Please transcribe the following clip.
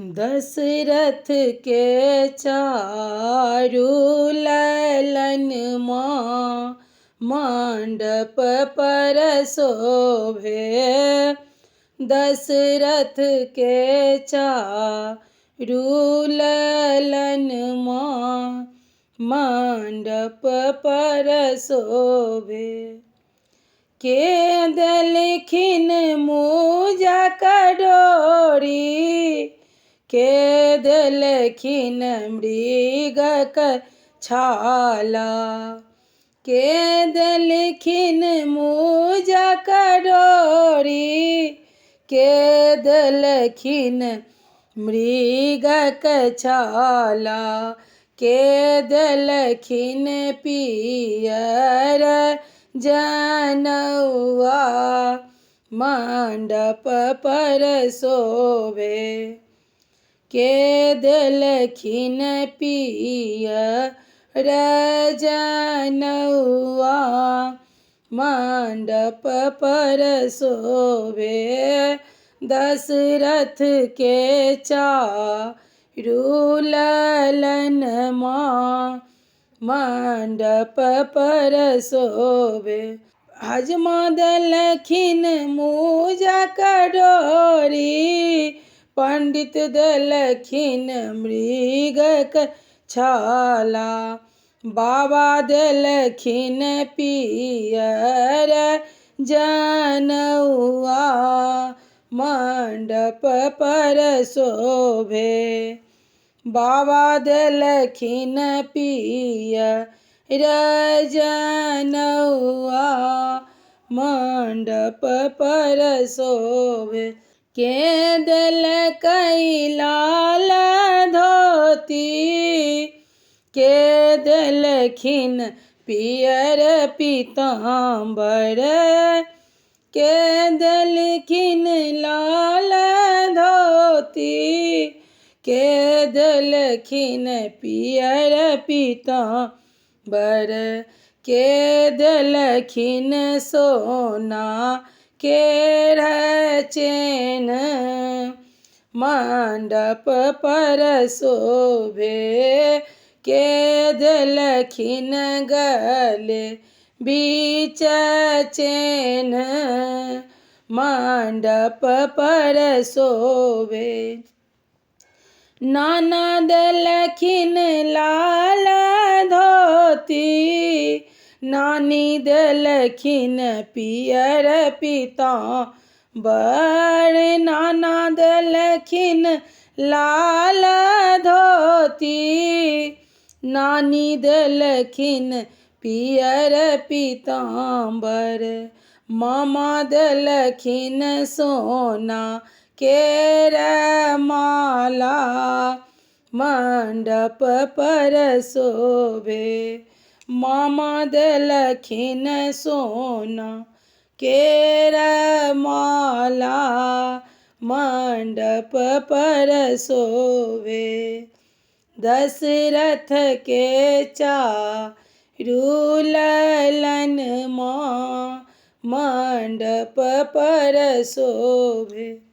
दशरथ के चारू ललन माँ मंडप पर शोभे। दशरथ के चारू ललन माँ मंडप पर शोभे। के देलखिन मुजा करोड़ी, के देलखिन मृगक छाला। के देलखिन मुजा करोड़ी, के देलखिन मृगक छाला। के देलखिन पियर जनौआ मंडप पर शोभे। के देलखिन पियर जनौआ मंडप पर शोभे। दशरथ के चारू ललन माँ मंडप पर शोभे। हजमा देलखिन मुजा करोड़ी, पंडित देलखिन मृगक छाला। बाबा देलखिन पियर जनौआ मंडप पर शोभे। बाबा देलखिन पियर जनौआ मंडप पर शोभे। के देलकै लाल धोती, के देलखिन पियर पीताम्बर। के देलखिन लाल धोती, के देलखिन पियर पीताम्बर। के देलखिन सोना केर चेन मंडप पर शोभे। के देलखिन गले बीच चेन मंडप पर शोभे। नाना देलखिन लाल धोती, नानी देलखिन पियर पीताम्बर। नाना देलखिन लाल धोती, नानी देलखिन पियर पीताम्बर। मामा देलखिन सोना केर माला मंडप पर शोभे। मामा देलखिन सोना केर माला मंडप पर शोभे। दशरथ के चारू ललन माँ मंडप पर शोभे।